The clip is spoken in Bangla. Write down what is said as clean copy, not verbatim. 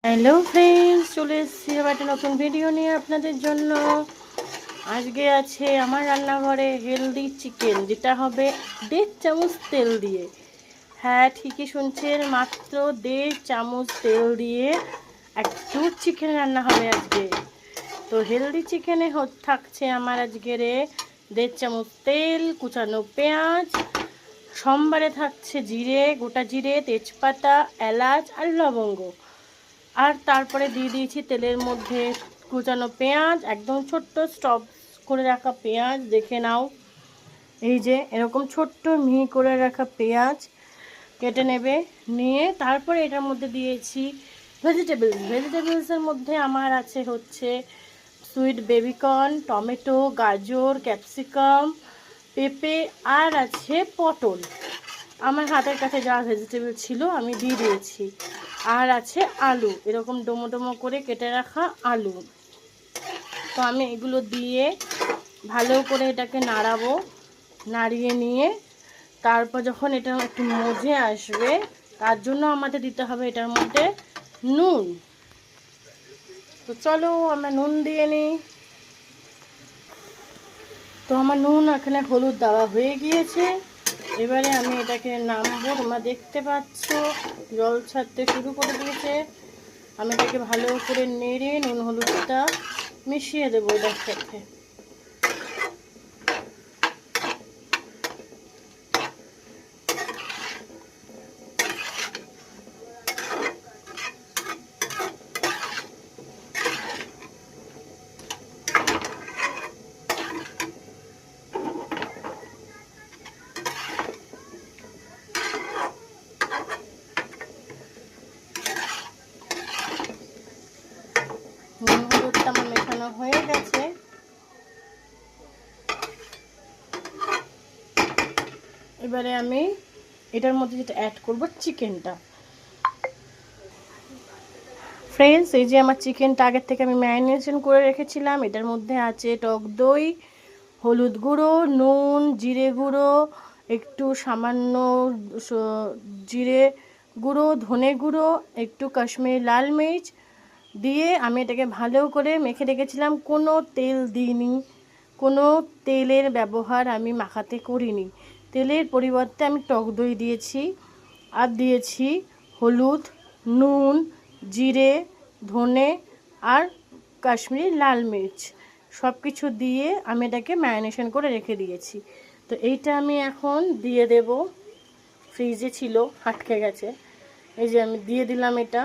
হ্যালো ফ্রেন্ডস, চলে এসেছি আবার একটা নতুন ভিডিও নিয়ে আপনাদের জন্য। আজকে আছে আমার রান্নাঘরে হেলদি চিকেন, যেটা হবে 1.5 চামচ তেল দিয়ে। হ্যাঁ, ঠিকই শুনছেন, মাত্র 1.5 চামচ তেল দিয়ে একটু চিকেন রান্না হবে আজকে। তো হেলদি চিকেনে থাকছে আমার আজকের 1.5 চামচ তেল, কুচানো পেঁয়াজ, সোমবারে থাকছে জিরে, গোটা জিরে, তেজপাতা, এলাচ আর লবঙ্গ। আর তারপরে দিয়ে দিয়েছি তেলের মধ্যে কুচানো পেঁয়াজ, একদম ছোট্ট স্টপ করে রাখা পেঁয়াজ, দেখে নাও। এই যে এরকম ছোট্ট মিহি করে রাখা পেঁয়াজ কেটে নেবে, নিয়ে তারপরে এটার মধ্যে দিয়েছি ভেজিটেবলসের মধ্যে আমার আছে হচ্ছে সুইট বেবিকর্ন, টমেটো, গাজর, ক্যাপসিকাম, পেঁপে আর আছে পটল। আমার হাতের কাছে যা ভেজিটেবল ছিল আমি দিয়ে দিয়েছি। আর আছে আলু, এরকম ডোমো ডোমো করে কেটে রাখা আলু। তো আমি এগুলো দিয়ে ভালো করে এটাকে নাড়াবো, নাড়িয়ে নিয়ে তারপর যখন এটা একটু মজে আসবে, তার জন্য আমাদের দিতে হবে এটার মধ্যে নুন। তো চলো আমরা নুন দিয়ে নিই। তো আমার নুন এখানে হলুদ দেওয়া হয়ে গিয়েছে। এবারে আমি এটাকে নামবো, তোমরা দেখতে পাচ্ছ জল ছাড়তে শুরু করে দিয়েছে। আমি এটাকে ভালো করে নেড়ে নুন হলুদটা মিশিয়ে দেবো এটার সাথে। নুন হলুদটা আমার মেশানো হয়ে গেছে। এবারে আমি এটার মধ্যে যেটা অ্যাড করব চিকেনটা। ফ্রেন্ডস, এই যে আমার চিকেনটা আগের থেকে আমি ম্যারিনেশন করে রেখেছিলাম। এটার মধ্যে আছে টক দই, হলুদ গুঁড়ো, নুন, জিরে গুঁড়ো, একটু সামান্য জিরে গুঁড়ো, ধনে গুঁড়ো, একটু কাশ্মীরি লাল মির্চ দিয়ে আমি এটাকে ভালো করে মেখে রেখেছিলাম। কোনো তেল দিইনি, কোনো তেলের ব্যবহার আমি মাখাতে করিনি। তেলের পরিবর্তে আমি টক দই দিয়েছি, আর দিয়েছি হলুদ, নুন, জিরে, ধনে আর কাশ্মীরি লাল মির্চ, সব কিছু দিয়ে আমি এটাকে ম্যারিনেশন করে রেখে দিয়েছি। তো এইটা আমি এখন দিয়ে দেব। ফ্রিজে ছিল, আটকে গেছে। এই যে আমি দিয়ে দিলাম এটা।